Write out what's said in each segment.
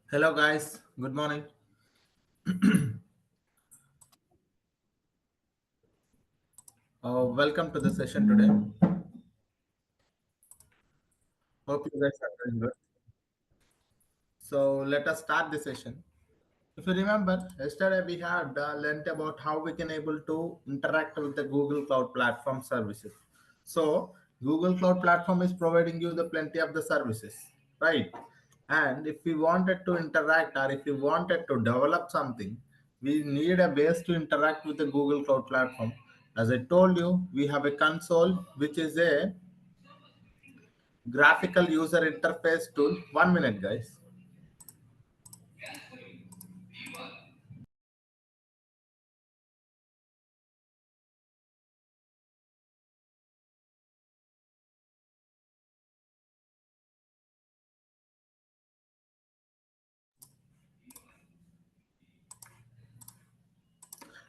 Hello guys, good morning. Welcome to the session today. Hope you guys are doing good. So let us start the session. If you remember, yesterday we had learnt about how we can able to interact with the Google Cloud Platform services. So Google Cloud Platform is providing you the plenty of the services, right? And if we wanted to interact or if we wanted to develop something, we need a base to interact with the Google Cloud Platform. As I told you, we have a console which is a graphical user interface tool. 1 minute, guys.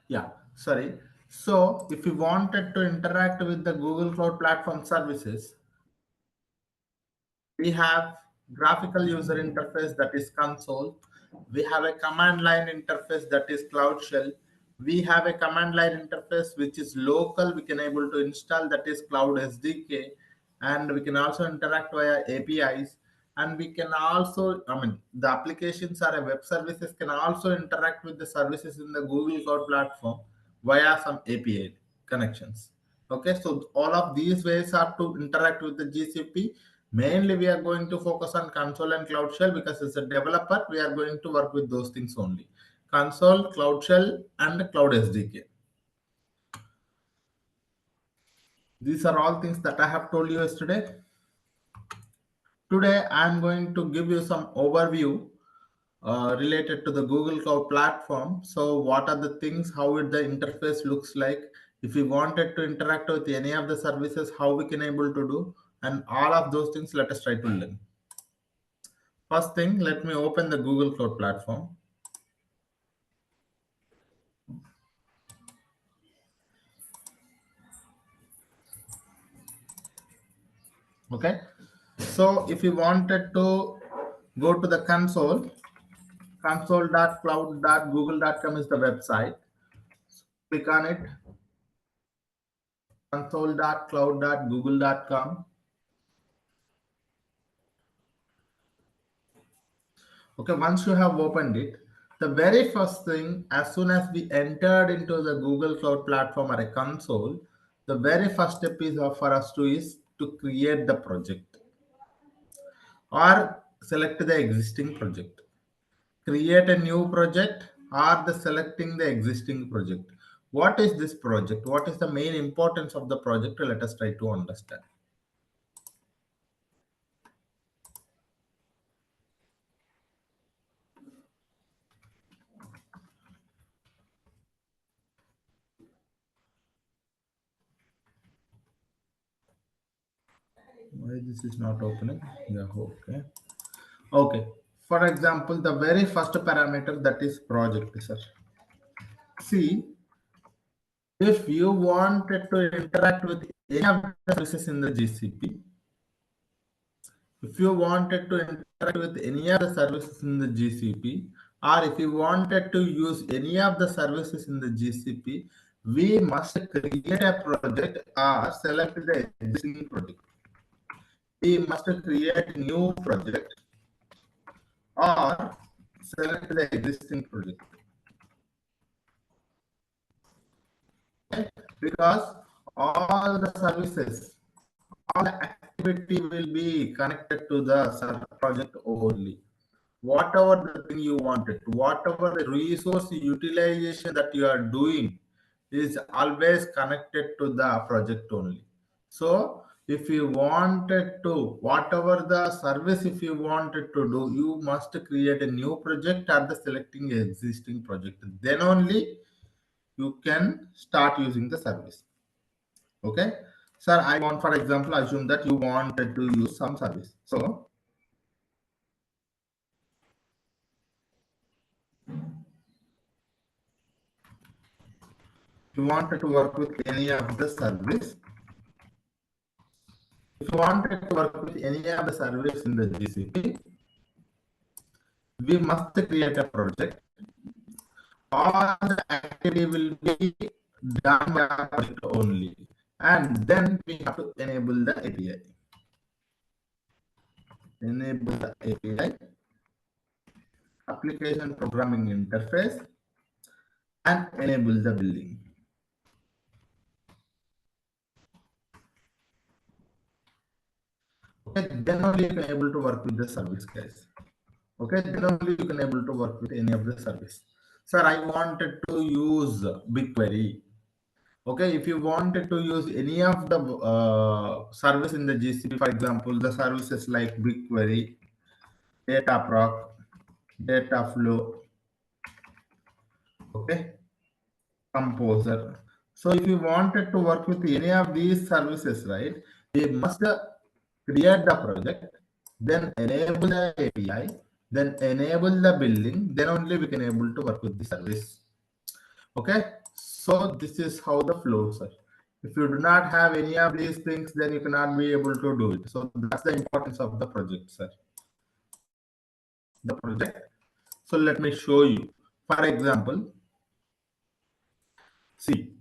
Yeah, sorry. So if you wanted to interact with the Google Cloud Platform services, we have graphical user interface that is console. We have a command line interface that is Cloud Shell. We have a command line interface which is local. We can able to install that is Cloud SDK, and we can also interact via APIs. And we can also, the applications or a web services can also interact with the services in the Google Cloud Platform via some API connections. Okay, so all of these ways are to interact with the GCP. Mainly, we are going to focus on console and Cloud Shell because as a developer, we are going to work with those things only. Console, Cloud Shell, and Cloud SDK. These are all things that I have told you yesterday. Today, I am going to give you some overview related to the Google Cloud Platform. So, what are the things, how the interface looks like, if we wanted to interact with any of the services, how we can able to do, and all of those things, let us try to learn. First thing, let me open the Google Cloud Platform. Okay, so if you wanted to go to the console.cloud.google.com is the website. Click on it, console.cloud.google.com. Okay, once you have opened it, the very first thing, as soon as we entered into the Google Cloud Platform or a console, the very first step is for us to is to create the project or select the existing project. Create a new project or the selecting the existing project. What is this project? What is the main importance of the project? Let us try to understand. Why this is not opening? Yeah, okay. Okay. For example, the very first parameter that is project, sir. See, if you wanted to interact with any of the services in the GCP, if you wanted to interact with any of the services in the GCP, or if you wanted to use any of the services in the GCP, we must create a project or select the existing project. We must create a new project or select the existing project. Okay? Because all the services, all the activity will be connected to the project only. Whatever the thing you wanted, whatever the resource utilization that you are doing is always connected to the project only. So if you wanted to, whatever the service, if you wanted to do, you must create a new project or the selecting existing project. Then only you can start using the service. Okay. Sir, I want, for example, assume that you wanted to use some service. So you wanted to work with any of the service. If you wanted to work with any of the service in the GCP, we must create a project. All the activity will be done by our project only, and then we have to enable the API. Enable the API, application programming interface, and enable the building. Okay, then only you can able to work with the service, guys. Okay, then only you can able to work with any of the service. Sir, I wanted to use BigQuery. Okay, if you wanted to use any of the service in the GCP, for example, the services like BigQuery, Dataproc, Dataflow, okay, Composer. So if you wanted to work with any of these services, right, we must create the project, then enable the API, then enable the building, then only we can able to work with the service. Okay, so this is how the flows are. If you do not have any of these things, then you cannot be able to do it. So that's the importance of the project, sir. The project. So let me show you. For example, see,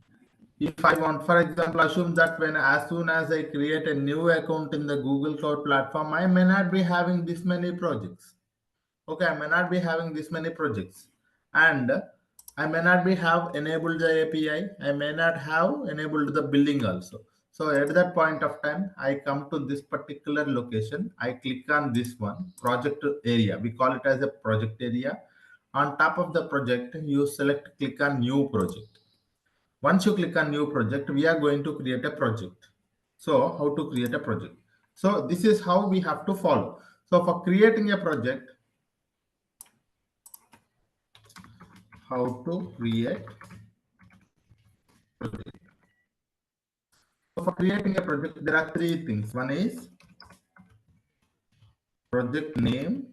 if I want, for example, assume that when as soon as I create a new account in the Google Cloud platform, I may not be having this many projects. Okay, I may not be having this many projects, and I may not be have enabled the API. I may not have enabled the building also. So at that point of time, I come to this particular location. I click on this one, project area. We call it as a project area. On top of the project, you select click on new project. Once you click on new project, we are going to create a project. So how to create a project? So this is how we have to follow. So for creating a project, how to create project. So for creating a project, there are three things. One is project name,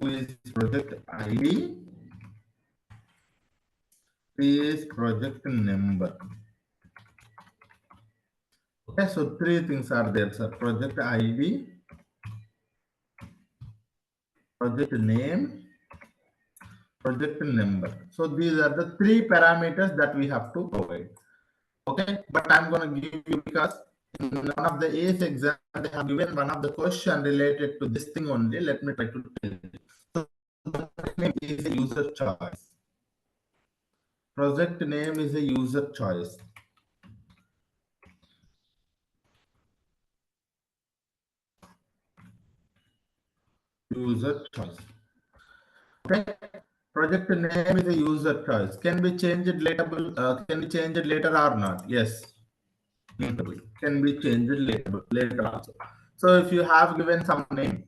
two is project ID, three is project number. Okay, so three things are there, sir. Project ID, project name, project number. So these are the three parameters that we have to provide. Okay, but I'm going to give you, because in one of the ACE exam they have given one of the question related to this thing only. Let me try to tell you. So the name is a user choice. Project name is a user choice. User choice. Okay. Project name is a user choice. Can be changed later. Can be changed later or not? Yes. Can be changed later also. So if you have given some name,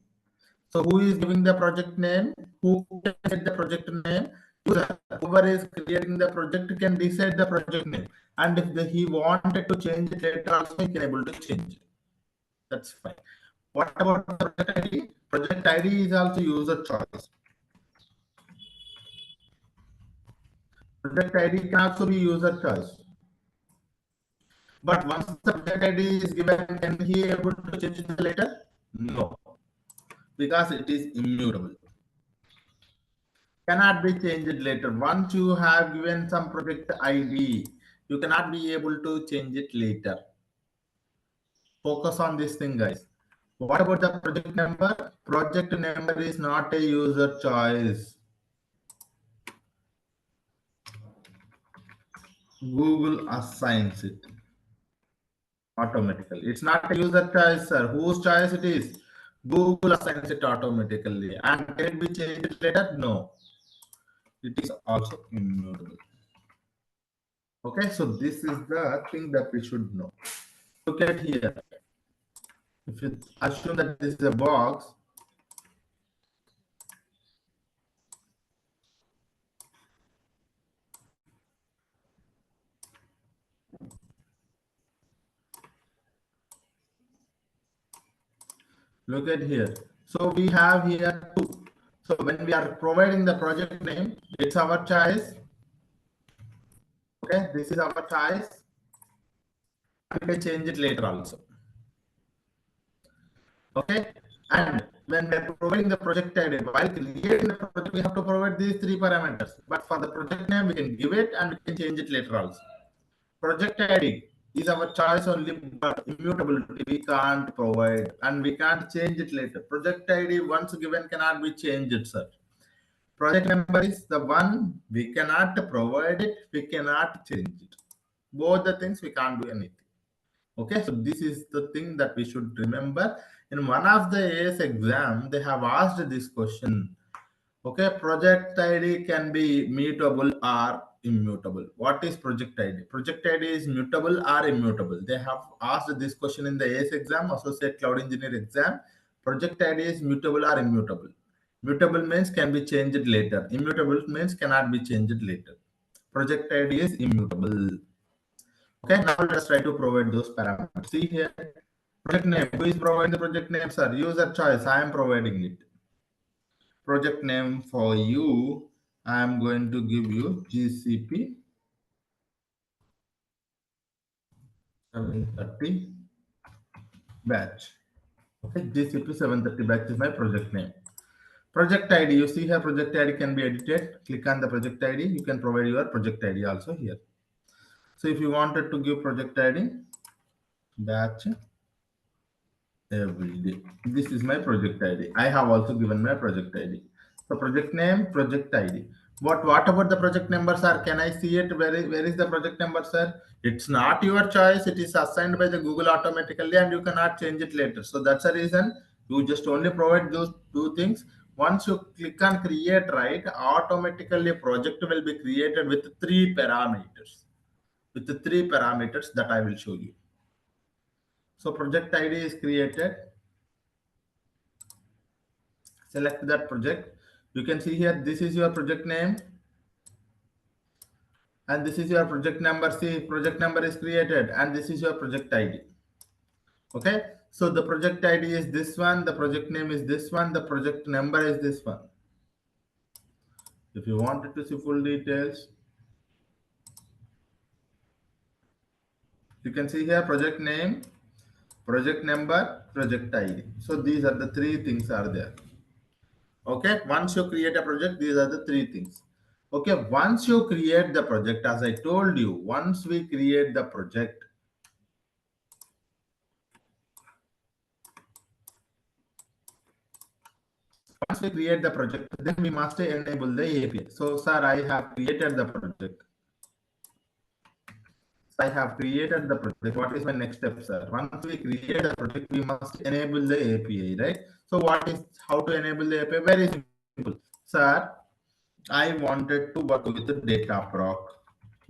so who is giving the project name? Who can set the project name? User. Whoever is creating the project can decide the project name. And if he wanted to change it later, also he can able to change it. That's fine. What about the project ID? Project ID is also user choice. Project ID can also be user choice. But once the project ID is given, can he able to change it later? No, because it is immutable. Cannot be changed later. Once you have given some project ID, you cannot be able to change it later. Focus on this thing, guys. What about the project number? Project number is not a user choice. Google assigns it automatically. It's not a user choice, sir. Whose choice it is? Google assigns it automatically. And can it be changed later? No. It is also immutable. Okay, so this is the thing that we should know. Look at here. If you assume that this is a box, look at here. So we have here two. So when we are providing the project name, it's our choice. Okay, this is our choice. We can change it later also. Okay, and when we are providing the project ID, while creating the project, we have to provide these three parameters. But for the project name, we can give it and we can change it later also. Project ID is our choice only, but immutability we can't provide and we can't change it later. Project ID once given cannot be changed, sir. Project number is the one we cannot provide it, we cannot change it. Both the things we can't do anything. Okay, so this is the thing that we should remember. In one of the AS exam, they have asked this question. Okay, project ID can be mutable or immutable. What is project ID? Project ID is mutable or immutable. They have asked this question in the AS exam, Associate Cloud Engineer exam. Project ID is mutable or immutable. Mutable means can be changed later. Immutable means cannot be changed later. Project ID is immutable. Okay, now let us try to provide those parameters. See here, project name. Who is providing the project name, sir? User choice. I am providing it. Project name for you, I am going to give you GCP 730 batch. Okay, GCP 730 batch is my project name. Project ID, you see here project ID can be edited. Click on the project ID. You can provide your project ID also here. So if you wanted to give project ID, batch every day. This is my project ID. I have also given my project ID. So project name, project ID. What about the project number, sir? Can I see it? Where is the project number, sir? It's not your choice. It is assigned by the Google automatically and you cannot change it later. So that's the reason you just only provide those two things. Once you click on create, right, automatically project will be created with three parameters. With the three parameters that I will show you. So project ID is created. Select that project. You can see here, this is your project name and this is your project number. See, project number is created and this is your project ID. Okay, so the project ID is this one, the project name is this one, the project number is this one. If you wanted to see full details, you can see here project name, project number, project ID. So these are the three things are there. Okay, once you create a project, these are the three things. Okay, once you create the project, as I told you, once we create the project, once we create the project, then we must enable the API. So, sir, I have created the project. I have created the project. What is my next step, sir? Once we create the project, we must enable the API, right? So, what is how to enable the API? Very simple, sir. I wanted to work with the Dataproc.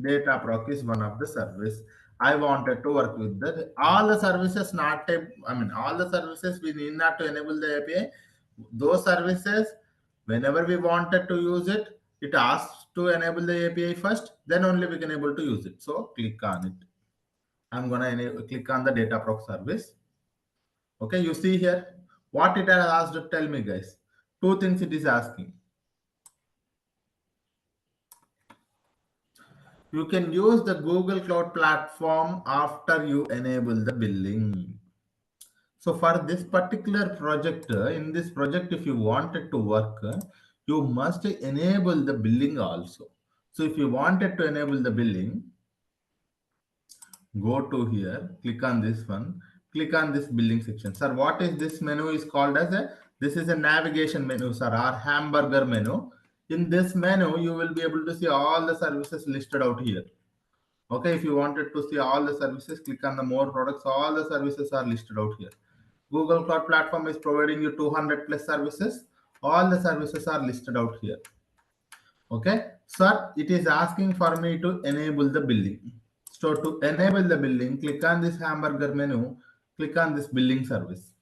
Dataproc is one of the service. I wanted to work with the all the services, not a, I mean all the services we need not to enable the API. Those services, whenever we wanted to use it, it asks to enable the API first, then only we can able to use it. So click on it. I'm gonna click on the Dataproc service. Okay, you see here what it has asked to tell me, guys. Two things it is asking. You can use the Google Cloud Platform after you enable the billing. So for this particular project, in this project, if you wanted to work, you must enable the billing also. So if you wanted to enable the billing, go to here, click on this one, click on this billing section. Sir, what is this menu is called as a, this is a navigation menu, sir, or hamburger menu. In this menu, you will be able to see all the services listed out here. Okay, if you wanted to see all the services, click on the more products. All the services are listed out here. Google Cloud Platform is providing you 200 plus services. All the services are listed out here. Okay, sir, it is asking for me to enable the billing. So to enable the billing, click on this hamburger menu, click on this billing service.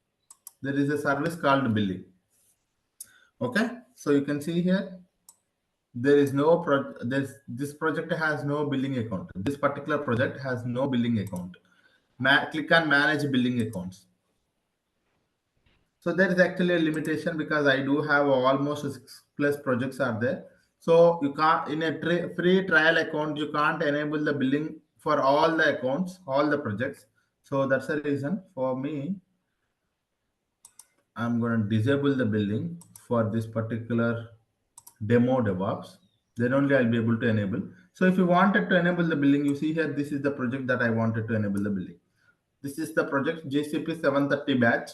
There is a service called billing. Okay, so you can see here, there is no this project has no billing account. This particular project has no billing account. Click on manage billing accounts. So there is actually a limitation because I do have almost 6+ projects are there. So you can't, in a free trial account, you can't enable the billing for all the accounts, all the projects. So that's the reason for me. I'm going to disable the billing for this particular demo DevOps. Then only I'll be able to enable. So if you wanted to enable the billing, you see here, this is the project that I wanted to enable the billing. This is the project GCP 730 batch.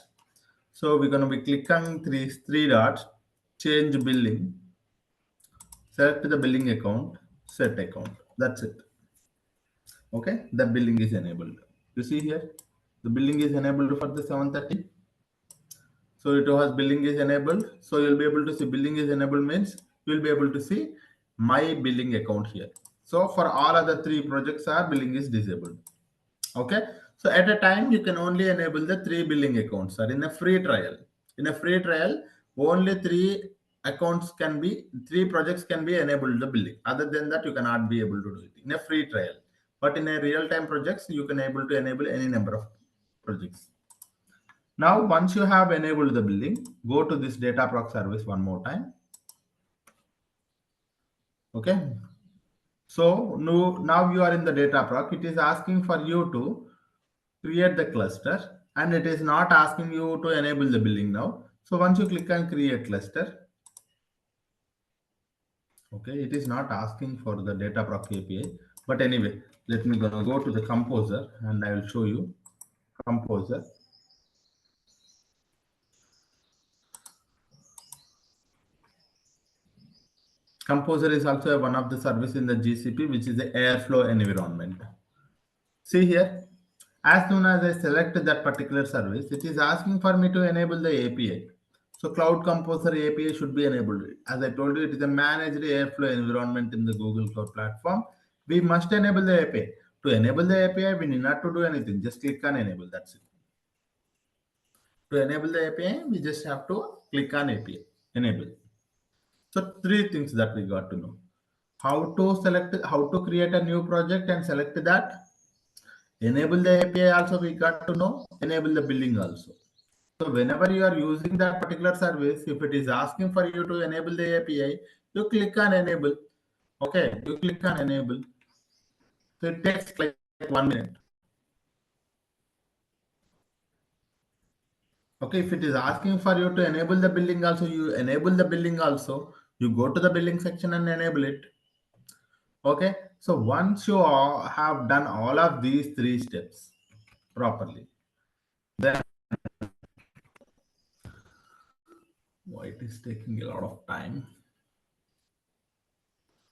So we're going to be click on three dots, change billing, select the billing account, set account. That's it. Okay, the billing is enabled. You see here, the billing is enabled for the 730. So it has billing is enabled. So you'll be able to see billing is enabled means you'll be able to see my billing account here. So for all other three projects, our billing is disabled. Okay. So at a time, you can only enable the three billing accounts or in a free trial. In a free trial, only three projects can be enabled the billing. Other than that, you cannot be able to do it in a free trial. But in a real-time projects, you can able to enable any number of projects. Now, once you have enabled the billing, go to this data proc service one more time. Okay. So now you are in the data proc. It is asking for you to create the cluster, and it is not asking you to enable the billing now. So once you click on create cluster, okay, it is not asking for the data proc API. But anyway, let me go to the composer and I will show you composer. Composer is also one of the service in the GCP, which is the Airflow environment. See here, as soon as I select that particular service, it is asking for me to enable the API. So Cloud Composer API should be enabled. As I told you, it is a managed Airflow environment in the Google Cloud Platform. We must enable the API. To enable the API, we need not to do anything. Just click on enable. That's it. To enable the API, we just have to click on API. Enable. So three things that we got to know. How to create a new project and select that. Enable the API also we got to know. Enable the billing also. So whenever you are using that particular service, if it is asking for you to enable the API, you click on enable. Okay, you click on enable. So it takes like 1 minute. Okay, if it is asking for you to enable the billing also, you enable the billing also. You go to the billing section and enable it. Okay, so once you have done all of these three steps properly, then why it is taking a lot of time.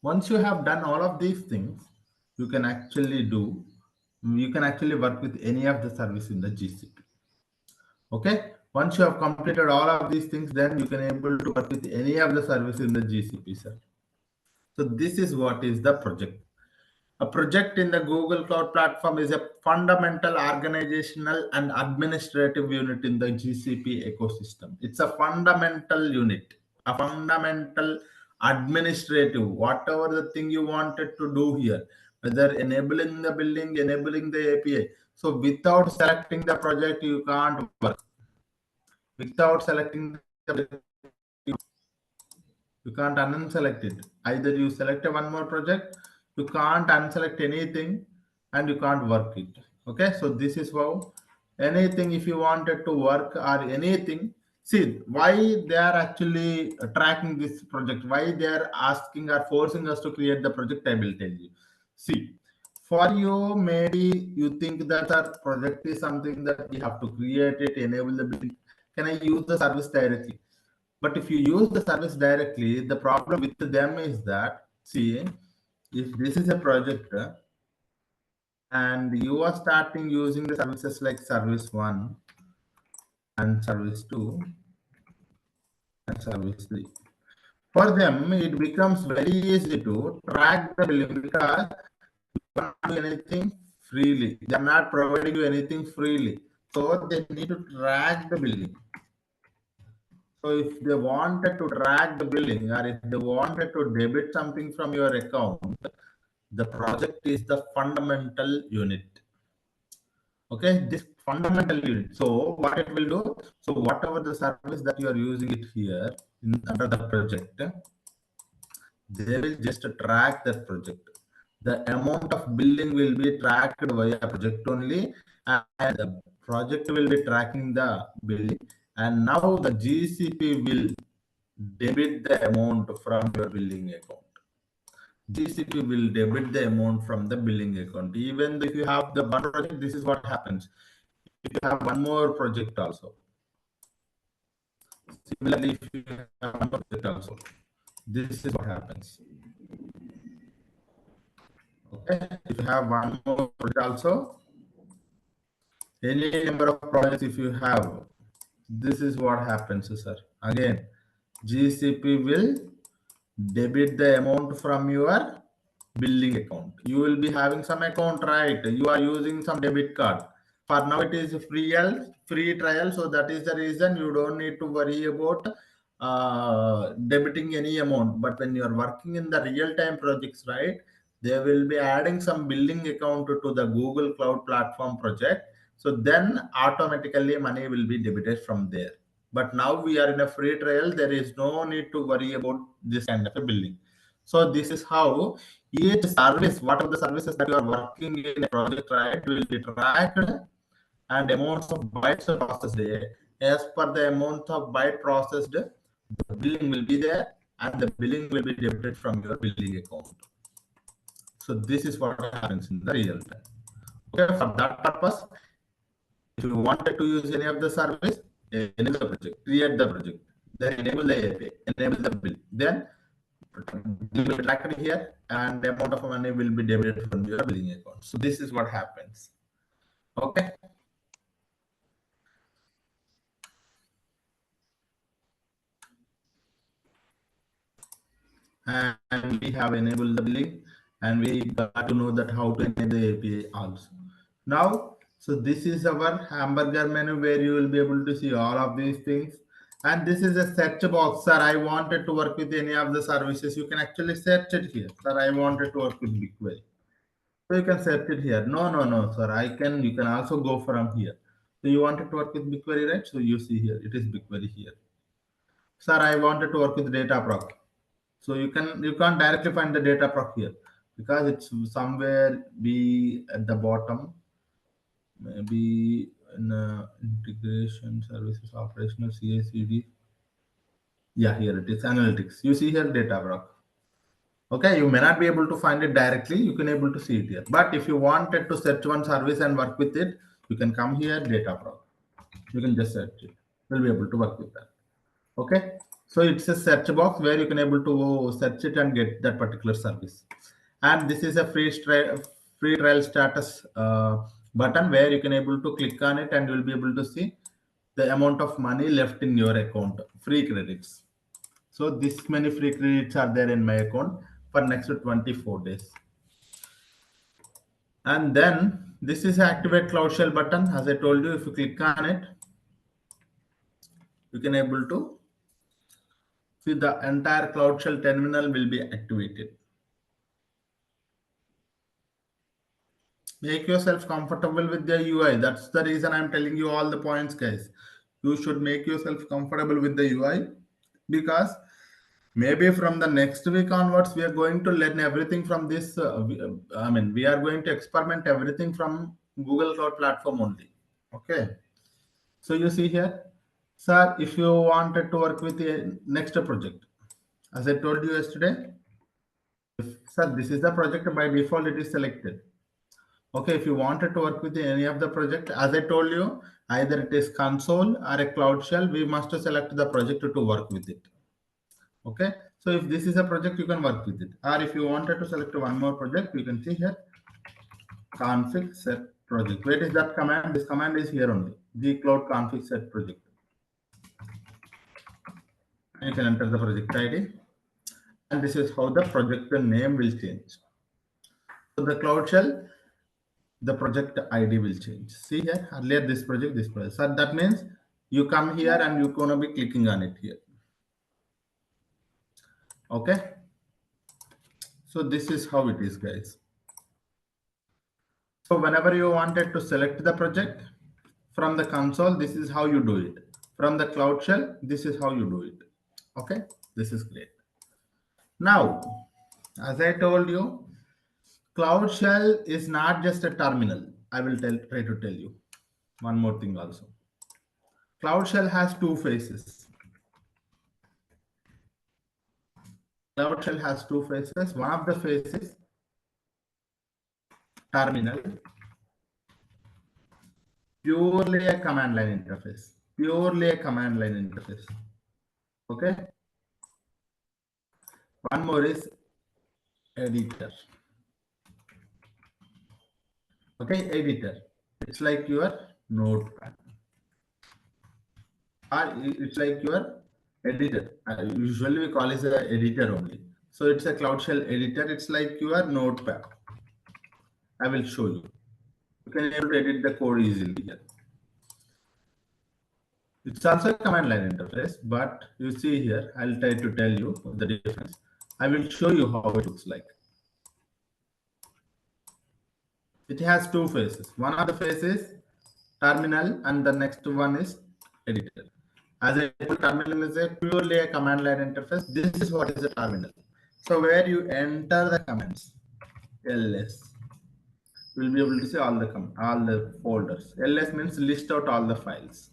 Once you have done all of these things, you can actually work with any of the service in the GCP. Okay, once you have completed all of these things, then you can able to work with any of the service in the GCP, sir. So this is what is the project. A project in the Google Cloud Platform is a fundamental organizational and administrative unit in the GCP ecosystem. It's a fundamental unit, a fundamental administrative, whatever the thing you wanted to do here, whether enabling the building, enabling the API. So without selecting the project, you can't work. Without selecting the project, you can't unselect it. Either you select a one more project, you can't unselect anything, and you can't work it. Okay, so this is how anything if you wanted to work or anything. See why they are actually tracking this project, why they are asking or forcing us to create the project. I will tell you. See, for you, maybe you think that our project is something that we have to create it, enable the building. Can I use the service directly? But if you use the service directly, the problem with them is that, see, if this is a project and you are starting using the services like service 1 and service 2 and service 3, for them, it becomes very easy to track the billing because you can't do anything freely. They are not providing you anything freely. So they need to track the billing. So if they wanted to track the billing or if they wanted to debit something from your account, the project is the fundamental unit. Okay, this fundamental unit. So what it will do, so whatever the service that you are using it here under the project, they will just track that project. The amount of billing will be tracked via project only, and the project will be tracking the billing. and now the GCP will debit the amount from your billing account. GCP will debit the amount from the billing account. Even if you have the one project, this is what happens. If you have one more project also, similarly, if you have one more project also, this is what happens. Okay, if you have one more project also, any number of projects if you have, this is what happens, sir. Again, GCP will debit the amount from your billing account. You will be having some account, right? You are using some debit card. For now, it is free trial. So that is the reason you don't need to worry about debiting any amount. But when you are working in the real-time projects, right, they will be adding some billing account to the Google Cloud Platform project. So then automatically money will be debited from there. But now we are in a free trial. There is no need to worry about this kind of a billing. So this is how each service, whatever the services that you are working in a project, right, will be tracked and amounts of bytes are processed. As per the amount of byte processed, the billing will be there and the billing will be debited from your billing account. So this is what happens in the real time. Okay, for that purpose, if you wanted to use any of the service, enable the project, create the project, then enable the API, enable the bill. Then it will be tracked here and the amount of money will be debited from your billing account. So this is what happens. Okay. And we have enabled the billing and we got to know that how to enable the API also. Now, so this is our hamburger menu where you will be able to see all of these things. And this is a search box. Sir, I wanted to work with any of the services. You can actually search it here. Sir, I wanted to work with BigQuery. So you can search it here. No, sir. You can also go from here. So you wanted to work with BigQuery, right? So you see here, it is BigQuery here. Sir, I wanted to work with Dataproc. So you can't directly find the Dataproc here because it's somewhere be at the bottom, maybe in integration services, operational CI/CD. Yeah, here it is, analytics. You see here Dataproc. Okay, you may not be able to find it directly. You can able to see it here. But if you wanted to search one service and work with it, you can come here, Dataproc. You can just search it. You'll be able to work with that. Okay, so it's a search box where you can able to search it and get that particular service. And this is a free trial status button where you can able to click on it and you'll be able to see the amount of money left in your account, free credits. So this many free credits are there in my account for next 24 days. And then this is activate cloud shell button. As I told you, if you click on it, you can able to see the entire cloud shell terminal will be activated. Make yourself comfortable with the UI. That's the reason I'm telling you all the points, guys. You should make yourself comfortable with the UI because maybe from the next week onwards, we are going to learn everything from this. We are going to experiment everything from Google Cloud Platform only. Okay. So you see here, sir, if you wanted to work with the next project, as I told you yesterday, sir, this is the project by default, it is selected. Okay, if you wanted to work with any of the project, as I told you, either it is console or a cloud shell, we must select the project to work with it. Okay, so if this is a project, you can work with it. Or if you wanted to select one more project, you can see here, config set project. Where is that command? This command is here only, the cloud config set project. You can enter the project ID. And this is how the project name will change. So the cloud shell, the project ID will change. See here, earlier this project. So that means you come here and you're gonna be clicking on it here. Okay. So this is how it is, guys. So whenever you wanted to select the project from the console, this is how you do it. From the cloud shell, this is how you do it. Okay, this is great. Now, as I told you, Cloud Shell is not just a terminal. I will try to tell you one more thing also. Cloud Shell has two phases. Cloud Shell has two phases. One of the phases terminal, purely a command line interface. Purely a command line interface. Okay. One more is editor. Okay, editor. It's like your notepad. Or it's like your editor. Usually we call it the editor only. So it's a Cloud Shell editor. It's like your notepad. I will show you. You can able to edit the code easily here. It's also a command line interface, but you see here, I'll try to tell you the difference. I will show you how it looks like. It has two phases. One of the phases terminal and the next one is editor. As I told, terminal is a purely a command line interface. This is what is a terminal. So where you enter the commands, ls, you will be able to see all the folders. Ls means list out all the files.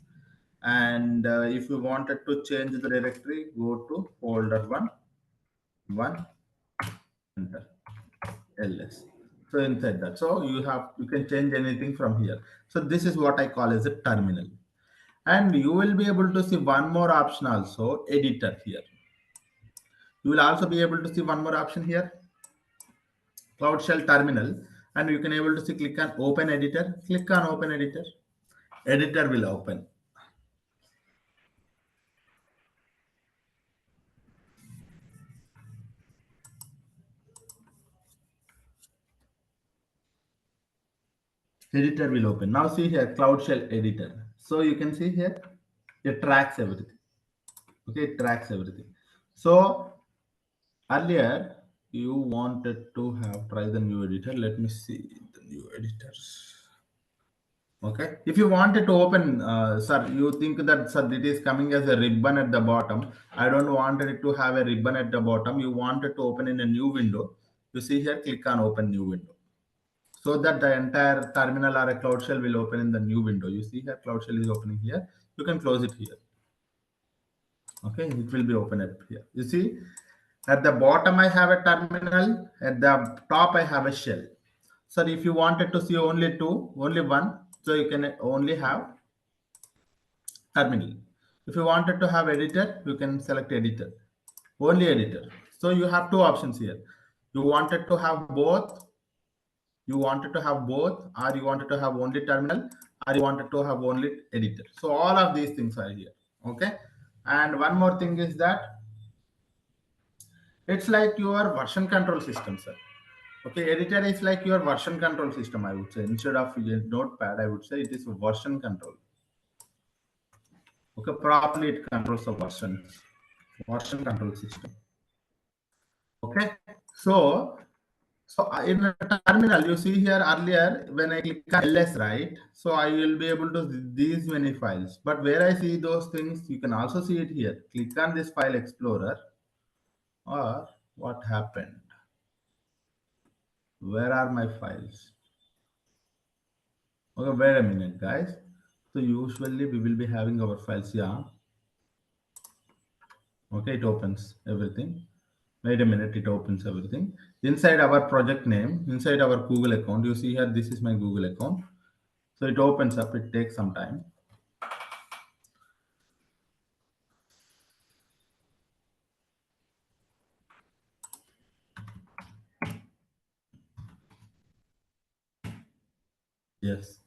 And if you wanted to change the directory, go to folder one, enter ls. So inside that, so you can change anything from here. So this is what I call as a terminal. And you will be able to see one more option also, editor here. You will also be able to see one more option here, Cloud Shell terminal, and you can able to see click on open editor. Click on open editor. Editor will open. Editor will open. Now see here, Cloud Shell editor. So you can see here, it tracks everything. Okay, it tracks everything. So earlier you wanted to have try the new editor. Let me see the new editors. Okay, if you wanted to open, sir, you think that sir it is coming as a ribbon at the bottom. I don't want it to have a ribbon at the bottom. You wanted to open in a new window. You see here, click on open new window, so that the entire terminal or a Cloud Shell will open in the new window. You see here, Cloud Shell is opening here. You can close it here. Okay, it will be open up here. You see, at the bottom I have a terminal. At the top I have a shell. So if you wanted to see only two, only one, so you can only have terminal. If you wanted to have editor, you can select editor, only editor. So you have two options here. You wanted to have both, or you wanted to have only terminal, or you wanted to have only editor. So all of these things are here. Okay. And one more thing is that it's like your version control system, sir. Okay, editor is like your version control system, I would say. Instead of a notepad, I would say it is a version control. Okay, properly it controls the version control system. Okay, so in the terminal, you see here earlier when I click on ls, right? So I will be able to see these many files. But where I see those things, you can also see it here. Click on this file explorer, or what happened? Where are my files? Okay, wait a minute, guys. So usually we will be having our files. Yeah. Okay, it opens everything. Wait a minute, it opens everything. Inside our project name, inside our Google account, you see here, this is my Google account. So it opens up, it takes some time. Yes.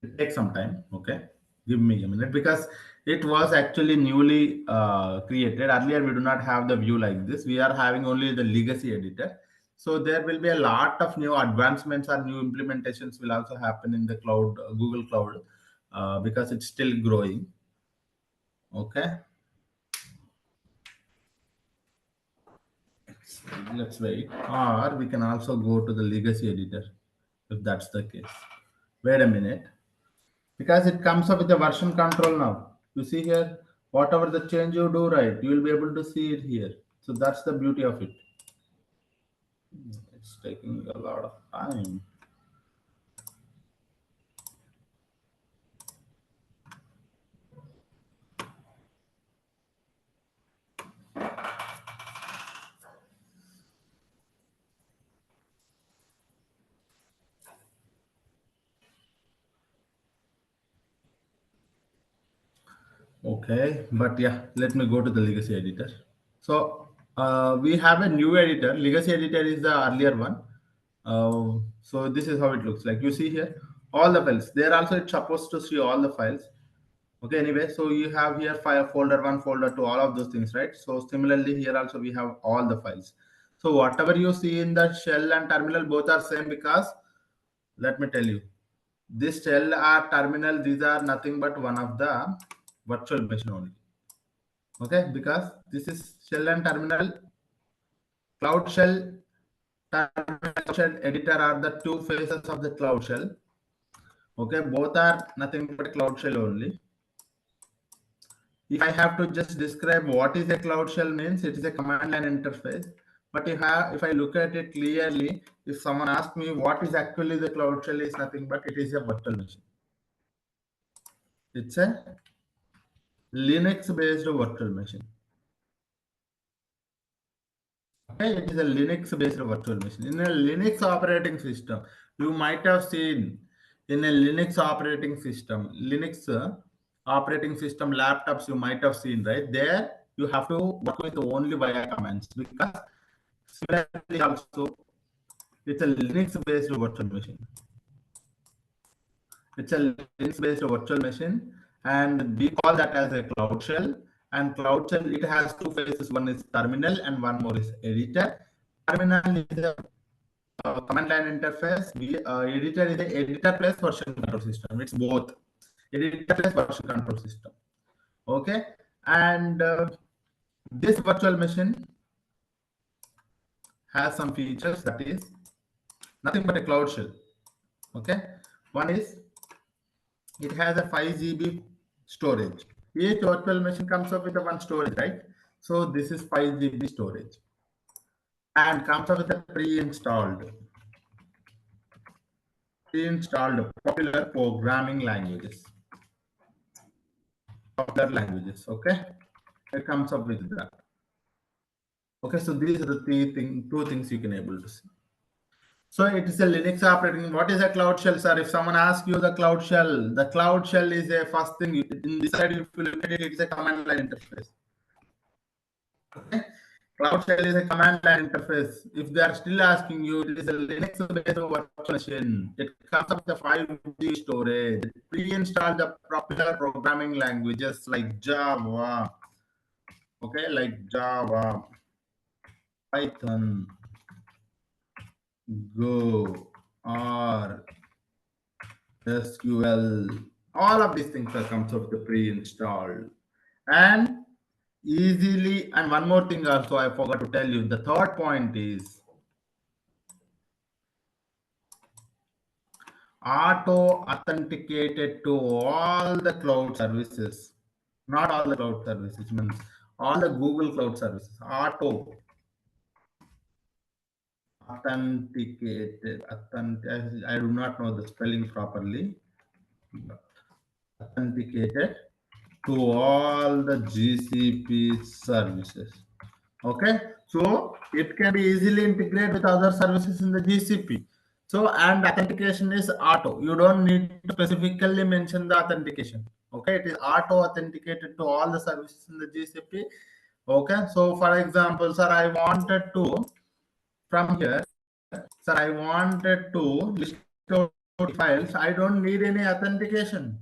It takes some time. Okay. Give me a minute because it was actually newly created. Earlier, we do not have the view like this. We are having only the legacy editor. So there will be a lot of new advancements or new implementations will also happen in the cloud, Google Cloud, because it's still growing. Okay. Let's wait. Or we can also go to the legacy editor if that's the case. Wait a minute. Because it comes up with the version control now. You see here, whatever the change you do, right, you will be able to see it here. So that's the beauty of it. It's taking a lot of time. Okay, but yeah, let me go to the legacy editor. So we have a new editor. Legacy editor is the earlier one. So this is how it looks like. You see here all the files. There also it's supposed to see all the files. Okay, anyway, so you have here file folder one, folder two, all of those things, right? So similarly here also we have all the files. So whatever you see in the shell and terminal both are same because let me tell you, this shell or terminal, these are nothing but one of the virtual machine only. Okay, because this is shell and terminal, cloud shell, terminal, cloud shell editor are the two phases of the cloud shell. Okay, both are nothing but cloud shell only. If I have to just describe what is a cloud shell means, it is a command line interface. But if I look at it clearly, if someone asks me what is actually the cloud shell, is nothing but it is a virtual machine. It's a Linux-based virtual machine. Okay, it is a Linux-based virtual machine. In a Linux operating system, you might have seen in a Linux operating system, Linux operating system laptops, you might have seen, right? There you have to work with only via commands because similarly also it's a Linux-based virtual machine. It's a Linux-based virtual machine, and we call that as a cloud shell. And cloud shell, it has two phases. One is terminal, and one more is editor. Terminal is a command line interface. Editor is the editor plus version control system. It's both editor plus version control system. Okay, and this virtual machine has some features that is nothing but a cloud shell. Okay, one is it has a 5 GB storage. Each virtual machine comes up with a one storage, right? So this is 5 GB storage and comes up with a pre-installed popular programming languages. Popular languages, okay? It comes up with that. Okay, so these are the two things you can able to see. So it is a Linux operating. What is a cloud shell, sir? If someone asks you the cloud shell is a first thing. In this side, if you look at it, it's a command line interface. Okay. Cloud shell is a command line interface. If they are still asking you, it is a Linux-based virtual machine. It comes up with the 5G storage. Pre-install the popular programming languages like Java. Okay, like Java, Python, Go, R, SQL, all of these things are comes up the pre-installed and easily. And one more thing also I forgot to tell you. The third point is auto authenticated to all the cloud services. Not all the cloud services, means all the Google cloud services. Auto authenticated. I do not know the spelling properly. Authenticated to all the GCP services. Okay, so it can be easily integrated with other services in the GCP. So, and authentication is auto. You don't need to specifically mention the authentication. Okay, it is auto authenticated to all the services in the GCP. Okay, so for example, sir, I wanted to from here, sir, I wanted to list out files. I don't need any authentication.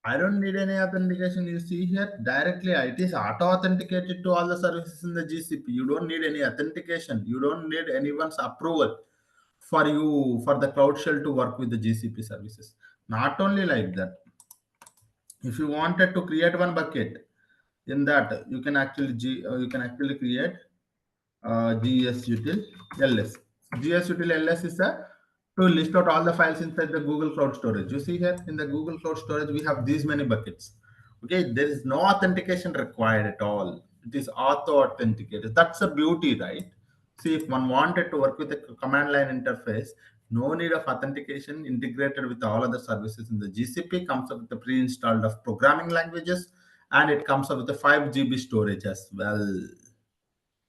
I don't need any authentication. You see here directly, it is auto authenticated to all the services in the GCP. You don't need any authentication. You don't need anyone's approval for you for the cloud shell to work with the GCP services. Not only like that, if you wanted to create one bucket in that, you can actually create gsutil ls. Gsutil ls is a to list out all the files inside the Google Cloud Storage. You see here in the Google Cloud Storage, we have these many buckets. Okay, there is no authentication required at all. It is auto authenticated. That's a beauty, right? See, if one wanted to work with a command line interface, no need of authentication, integrated with all other services in the GCP, comes up with the pre-installed of programming languages, and it comes up with the 5 GB storage as well.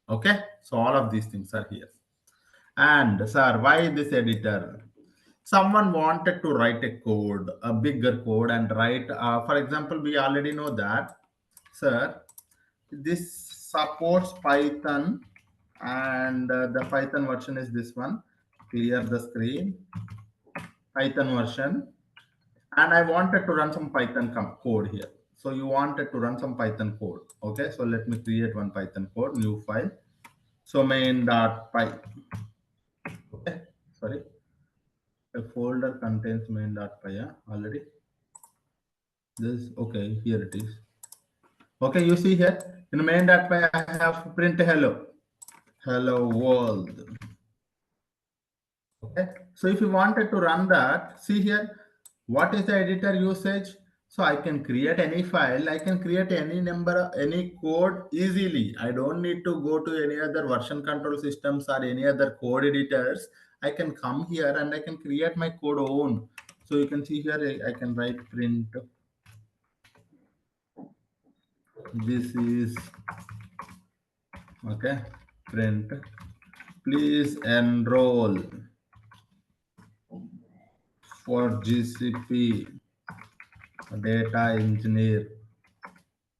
Okay, so all of these things are here. And sir, why this editor? Someone wanted to write a code, a bigger code, and write, for example, we already know that, sir, this supports Python, and the Python version is this one. Clear the screen, Python version, and I wanted to run some Python code here. So you wanted to run some Python code. Okay, so let me create one Python code, new file. So main.py. Okay, sorry, a folder contains main.py. Yeah, already. This okay, here it is. Okay, you see here in main.py I have print hello world. Okay, so if you wanted to run that, see here, what is the editor usage? So I can create any file, I can create any number, any code easily. I don't need to go to any other version control systems or any other code editors. I can come here and I can create my code own. So you can see here, I can write print. This is okay, print. Please enroll for GCP data engineer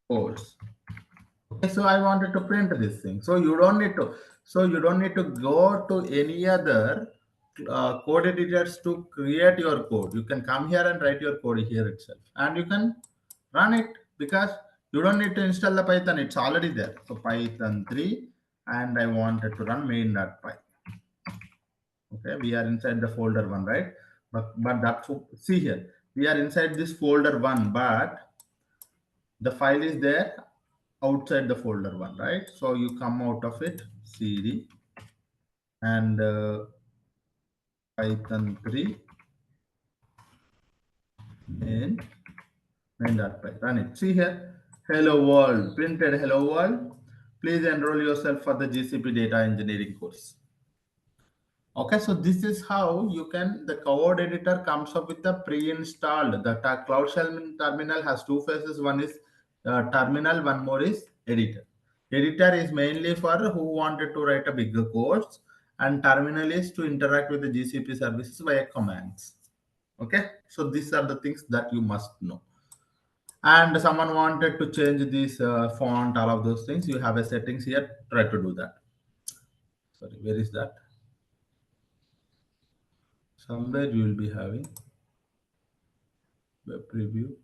course. Okay, so I wanted to print this thing. So you don't need to. So you don't need to go to any other code editors to create your code. You can come here and write your code here itself, and you can run it because you don't need to install the Python. It's already there. So Python 3, and I wanted to run main.py. Okay, we are inside the folder one, right? But that see here, we are inside this folder one, but the file is there outside the folder one, right? So you come out of it, cd, and Python 3 main.py, run it. See here, hello world, printed hello world. Please enroll yourself for the GCP data engineering course. Okay, so this is how you can, the code editor comes up with the pre-installed. The Cloud Shell terminal has two phases. One is terminal, one more is editor. Editor is mainly for who wanted to write a bigger course, and terminal is to interact with the GCP services via commands. Okay, so these are the things that you must know. And someone wanted to change this font, all of those things. You have a settings here. Try to do that. Sorry, where is that? Somewhere you will be having web preview.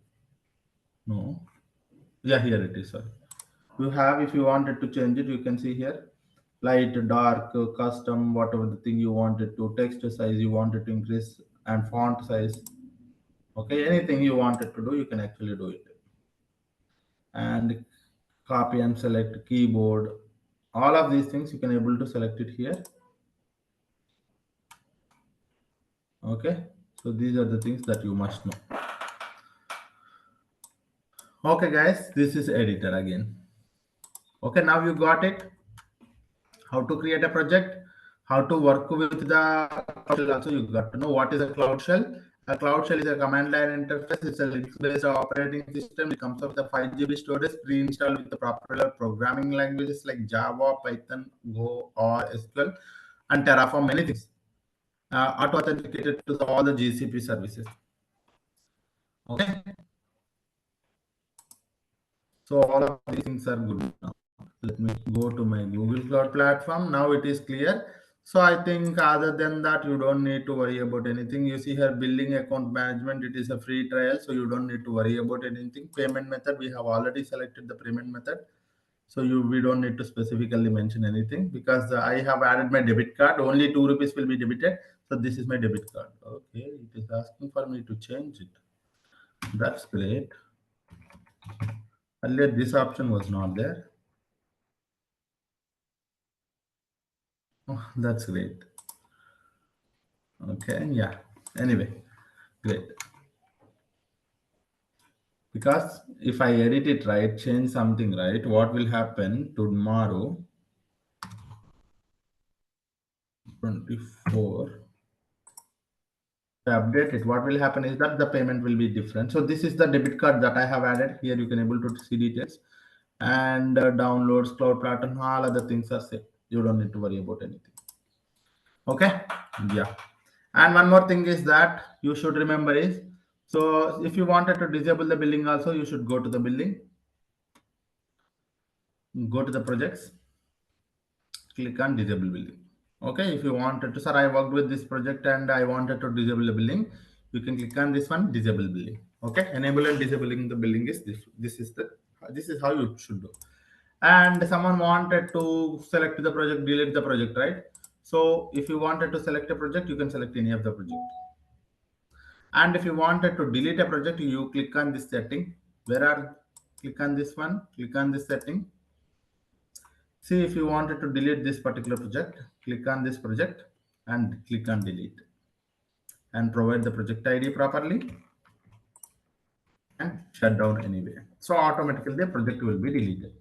No. Yeah, here it is. Sorry. You have, if you wanted to change it, you can see here light, dark, custom, whatever the thing you wanted to, text size you wanted to increase, and font size. Okay, anything you wanted to do, you can actually do it. And copy and select keyboard. All of these things you can able to select it here. Okay, so these are the things that you must know. Okay, guys, this is editor again. Okay, now you got it. How to create a project, how to work with the cloud shell. Also, you got to know what is a cloud shell. A cloud shell is a command line interface. It's a Linux-based operating system. It comes with the 5 GB storage, pre-installed with the popular programming languages like Java, Python, Go, or SQL, and Terraform. Many things. Auto-authenticated to all the GCP services. Okay. So all of these things are good now. Let me go to my Google Cloud platform. Now it is clear. So I think other than that, you don't need to worry about anything. You see here, billing account management, it is a free trial. So you don't need to worry about anything. Payment method, we have already selected the payment method. So we don't need to specifically mention anything because I have added my debit card. Only 2 rupees will be debited. So this is my debit card. Okay, it is asking for me to change it. That's great. Earlier, this option was not there. Oh, that's great. Okay, yeah. Anyway, great. Because if I edit it right, change something right, what will happen tomorrow? 24. Update it. What will happen is that the payment will be different. So this is the debit card that I have added here. You can able to see details and downloads, cloud platform, all other things are set. You don't need to worry about anything. Okay, yeah. And one more thing is that you should remember is, so if you wanted to disable the billing also, you should go to the billing, go to the projects, click on disable billing. Okay, if you wanted to, sir, I worked with this project and I wanted to disable the billing, you can click on this one, disable billing. Okay, enable and disabling the billing is this. This is how you should do. And someone wanted to select the project, delete the project, right? So if you wanted to select a project, you can select any of the project. And if you wanted to delete a project, you click on this setting. Where are, click on this one, click on this setting. See, if you wanted to delete this particular project, click on this project and click on delete and provide the project ID properly and shut down anyway. So automatically the project will be deleted.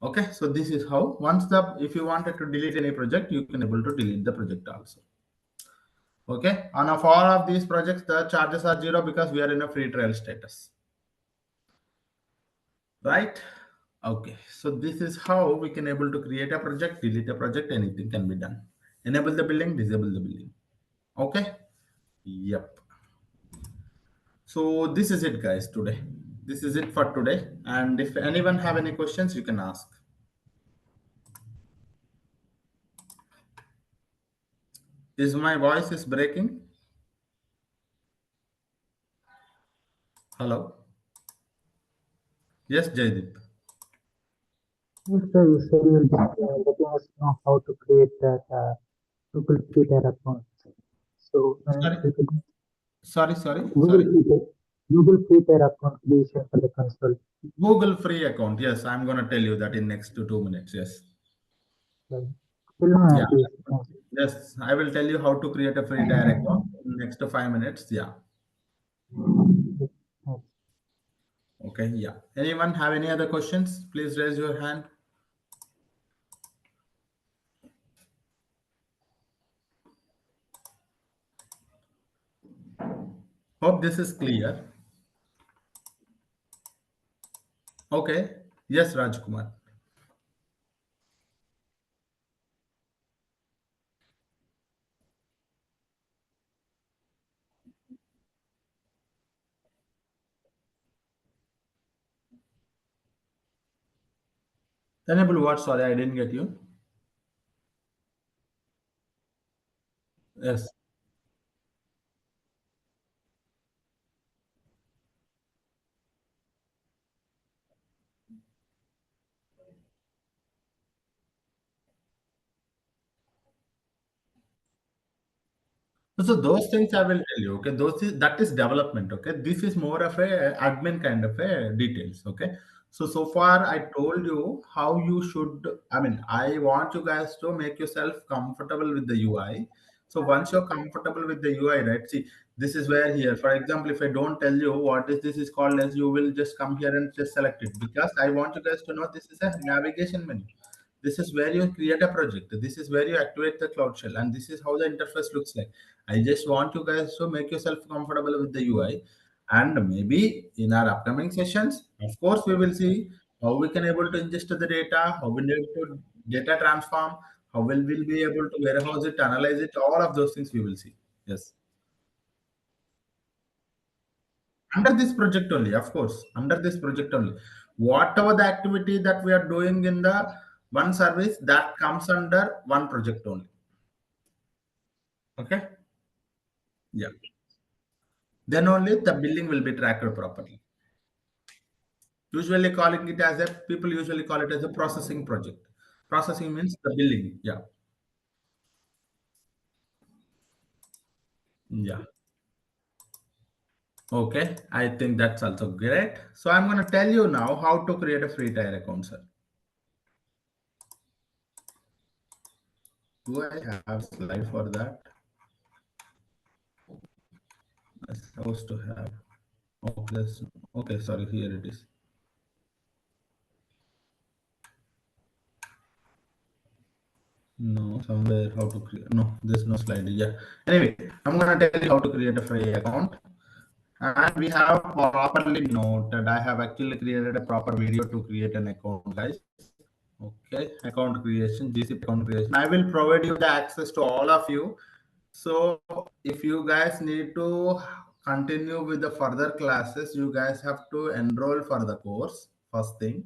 Okay, so this is how, once the, if you wanted to delete any project, you can able to delete the project also. Okay, on of all of these projects, the charges are zero because we are in a free trial status, right? Okay, so this is how we can able to create a project, delete a project, anything can be done. Enable the billing, disable the billing. Okay, yep. So this is it, guys, today. This is it for today. And if anyone have any questions, you can ask. Is my voice is breaking? Hello? Yes, Jaydeep. Yes, sir, you said you'll be letting us know how to create that Google Twitter account. So, Sorry, if it is sorry. Google Twitter account creation for the console. Google free account. Yes, I'm gonna tell you that in next to 2 minutes. Yes. So, till now, Yeah. please. Thank Yes, I will tell you how to create a free direct account in next to 5 minutes. Yeah. you. Yes. Okay. Yeah. Anyone have any other questions? Please raise your hand. Hope this is clear. Okay. Yes, Rajkumar. Enable what? Sorry, I didn't get you. Yes. So those things I will tell you. Okay, those is, that is development. Okay, this is more of a admin kind of a details. Okay, so far I told you how you should. I mean, I want you guys to make yourself comfortable with the UI. So once you're comfortable with the UI, right? See, this is where here. For example, if I don't tell you what is this is called as, you will just come here and just select it because I want you guys to know this is a navigation menu. This is where you create a project. This is where you activate the cloud shell, and this is how the interface looks like. I just want you guys to make yourself comfortable with the UI, and maybe in our upcoming sessions, of course, we will see how we can able to ingest the data, how we need to data transform, how we'll be able to warehouse it, analyze it. All of those things we will see. Yes, under this project only, of course, under this project only. Whatever the activity that we are doing in the one service, that comes under one project only. Okay. Yeah. Then only the billing will be tracked properly. Usually calling it as a, people usually call it as a processing project. Processing means the billing. Yeah. Yeah. Okay. I think that's also great. So I'm going to tell you now how to create a free tier account, sir. Do I have slide for that? I'm supposed to have. Okay, okay, sorry, here it is. No, somewhere how to create. No, there's no slide. Yeah. Anyway, I'm gonna tell you how to create a free account. And we have properly noted. I have actually created a proper video to create an account, guys. Okay, account creation, GCP account creation. I will provide you the access to all of you. So if you guys need to continue with the further classes, you guys have to enroll for the course first thing.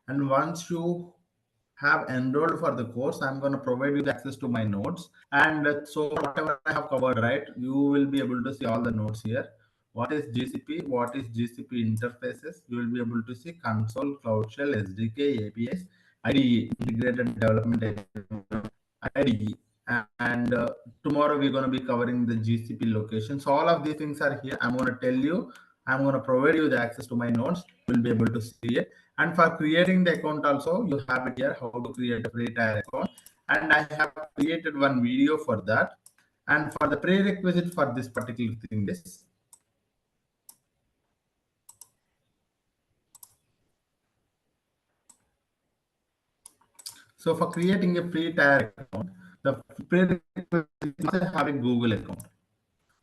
And once you have enrolled for the course, I'm going to provide you the access to my notes. And so whatever I have covered, right, you will be able to see all the notes here. What is GCP? What is GCP interfaces? You will be able to see console, Cloud Shell, SDK, APIs, IDE, integrated development environment, IDE. And tomorrow we're going to be covering the GCP location. So all of these things are here. I'm going to tell you, I'm going to provide you the access to my notes. You'll be able to see it. And for creating the account also, you have it here, how to create a free tier account. And I have created one video for that. And for the prerequisite for this particular thing is, so for creating a free tier account, the prerequisite is having Google account.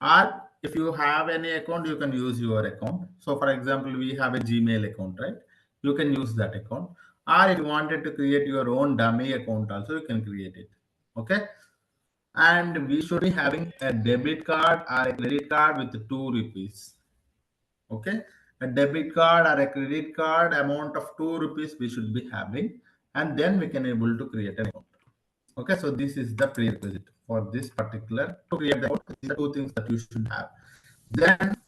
Or if you have any account, you can use your account. So for example, we have a Gmail account, right? You can use that account. Or if you wanted to create your own dummy account also, you can create it. Okay. And we should be having a debit card or a credit card with 2 rupees. Okay. A debit card or a credit card amount of 2 rupees we should be having. And then we can able to create an account. Okay, so this is the prerequisite for this particular to create the account. These are two things that you should have. Then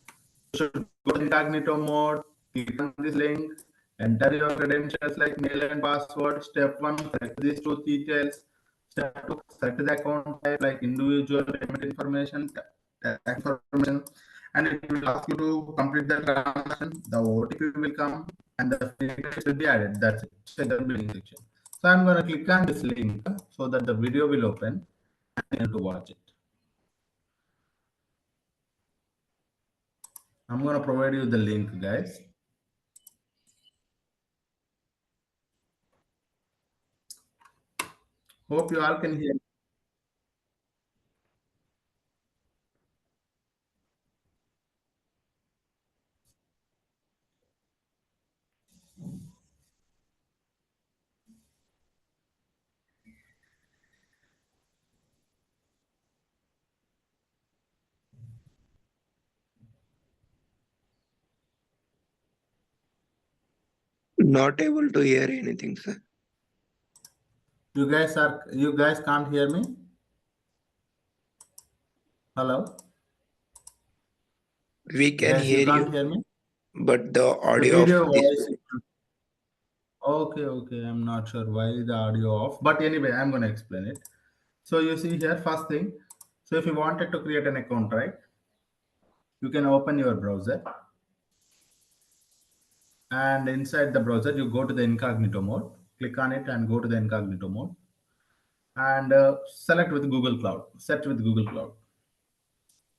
you should go to incognito mode, click on this link, enter your credentials like mail and password. Step one, select these two details. Step two, select the account type like individual payment information, tax information, and it will ask you to complete the transaction. The OTP will come and the details will be added. That's it. So that will be section. So I'm going to click on this link so that the video will open and you to watch it. I'm going to provide you the link, guys. Hope you all can hear. Not able to hear anything, sir. You guys can't hear me? Hello? We can Guys, you hear can't you, hear me? but the The audio video of this. voice. Okay, okay. I'm not sure why the audio off. But anyway, I'm gonna explain it. So you see here, first thing. So if you wanted to create an account, right? You can open your browser. And inside the browser, you go to the incognito mode. Click on it and go to the incognito mode. And select with Google Cloud. Set with Google Cloud.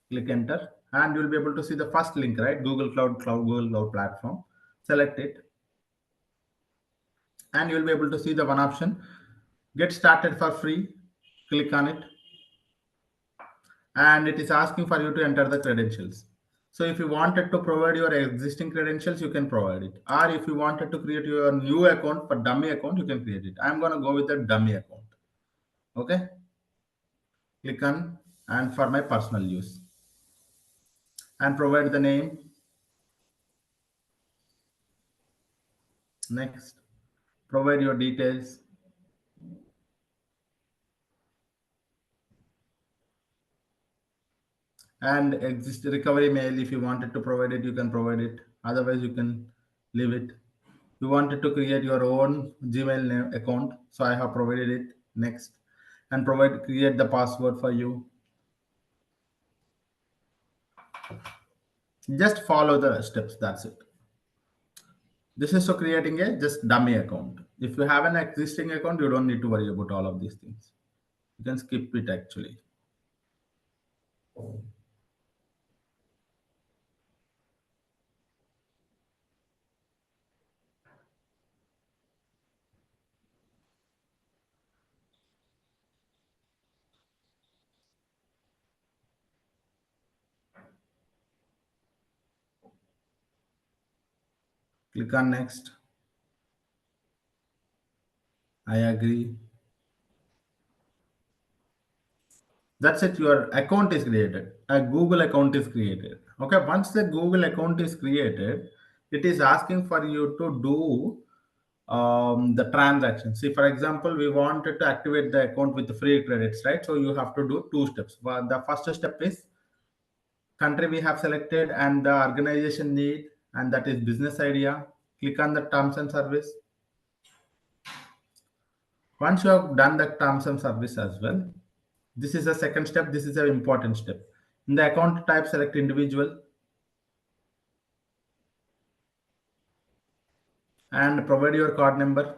Click enter and you'll be able to see the first link, right? Google Cloud platform. Select it and you'll be able to see the one option, get started for free. Click on it and it is asking for you to enter the credentials. So if you wanted to provide your existing credentials, you can provide it. Or if you wanted to create your new account for dummy account, you can create it. I'm going to go with the dummy account. Okay. Click on and for my personal use and provide the name. Next, provide your details and exist recovery mail. If you wanted to provide it, you can provide it. Otherwise, you can leave it. You wanted to create your own Gmail name account, so I have provided it. Next, and create the password for you. Just follow the steps. That's it. This is for creating a just dummy account. If you have an existing account, you don't need to worry about all of these things. You can skip it actually. Click on next. I agree. That's it. Your account is created. A Google account is created. Okay. Once the Google account is created, it is asking for you to do the transaction. See, for example, we wanted to activate the account with the free credits, right? So you have to do two steps. Well, the first step is country we have selected and the organization need, and that is business idea. Click on the terms and service. Once you have done the terms and service as well, this is the second step. This is an important step. In the account type, select individual and provide your card number.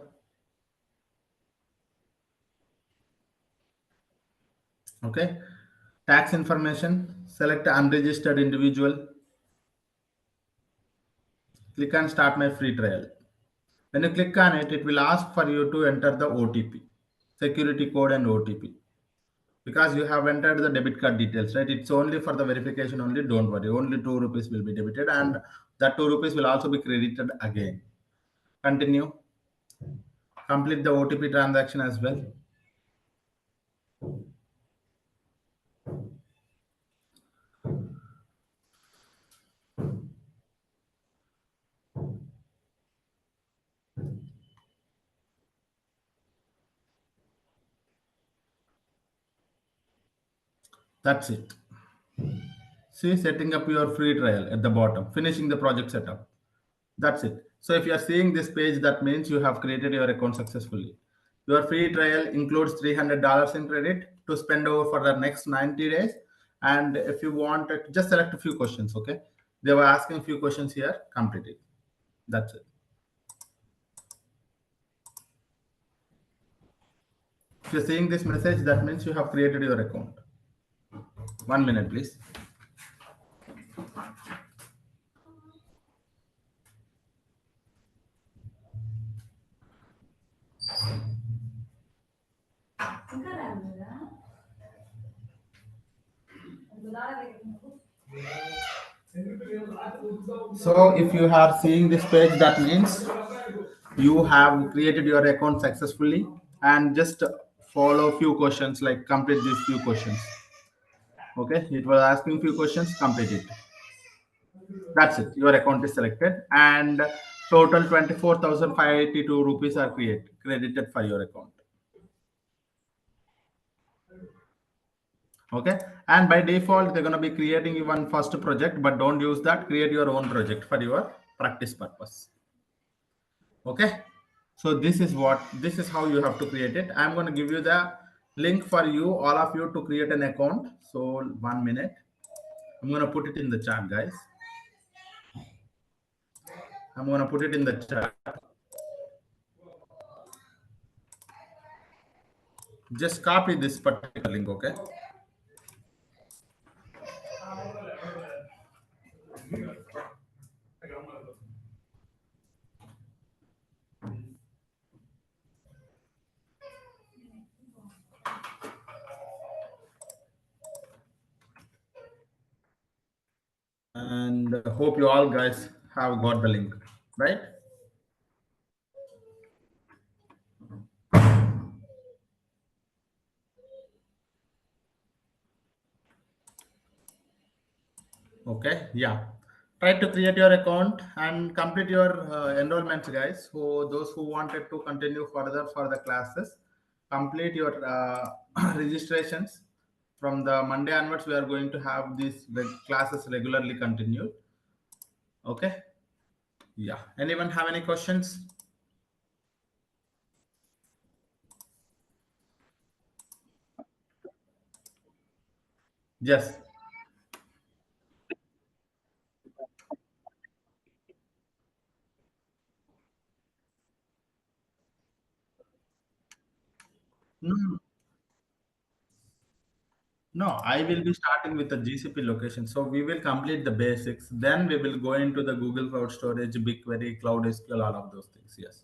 Okay. Tax information, select unregistered individual. Click on start my free trial. When you click on it, it will ask for you to enter the OTP, security code and OTP. Because you have entered the debit card details, right? It's only for the verification only. Don't worry. Only 2 rupees will be debited and that 2 rupees will also be credited again. Continue. Complete the OTP transaction as well. That's it. See, setting up your free trial at the bottom, finishing the project setup. That's it. So if you are seeing this page, that means you have created your account successfully. Your free trial includes $300 in credit to spend over for the next 90 days. And if you want it, just select a few questions, okay? They were asking a few questions here, complete it. That's it. If you're seeing this message, that means you have created your account. 1 minute, please. So if you are seeing this page, that means you have created your account successfully, and just follow few questions, like complete these few questions. Okay, it was asking few questions, complete it. That's it. Your account is selected and total 24,582 rupees are credited for your account. Okay, and by default they're going to be creating you one first project, but don't use that. Create your own project for your practice purpose. Okay, so this is how you have to create it. I'm going to give you the link for you, all of you, to create an account. So 1 minute, I'm going to put it in the chat, guys. I'm going to put it in the chat. Just copy this particular link. Okay, and hope you all guys have got the link, right? Okay, yeah. Try to create your account and complete your enrollments, guys. So those who wanted to continue further for the classes, complete your registrations. From the Monday onwards, we are going to have these classes regularly continued. Okay. Yeah. Anyone have any questions? Yes. No, no, I will be starting with the GCP location. So we will complete the basics. Then we will go into the Google Cloud Storage, BigQuery, Cloud SQL, all of those things. Yes.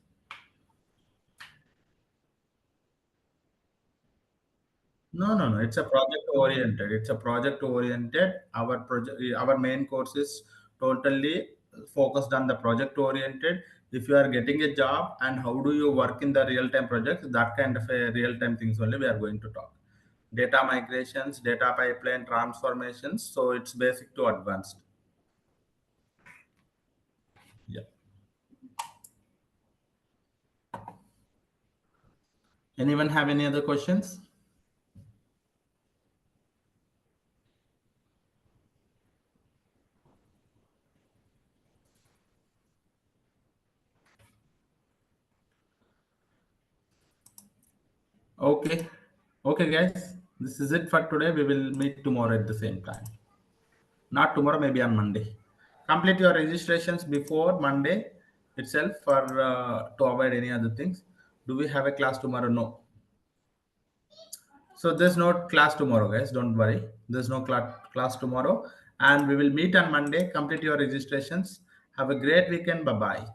No, no, no. It's a project oriented. It's a project oriented. Our project, our main course is totally focused on the project oriented. If you are getting a job and how do you work in the real time project, that kind of a real time things only we are going to talk. data migrations, data pipeline transformations. So it's basic to advanced. Yeah. Anyone have any other questions? Okay. Okay, guys. This is it for today. We will meet tomorrow at the same time. Not tomorrow, maybe on Monday. Complete your registrations before Monday itself for to avoid any other things. Do we have a class tomorrow? No. So there's no class tomorrow, guys. Don't worry. There's no class tomorrow, and we will meet on Monday. Complete your registrations. Have a great weekend. Bye bye.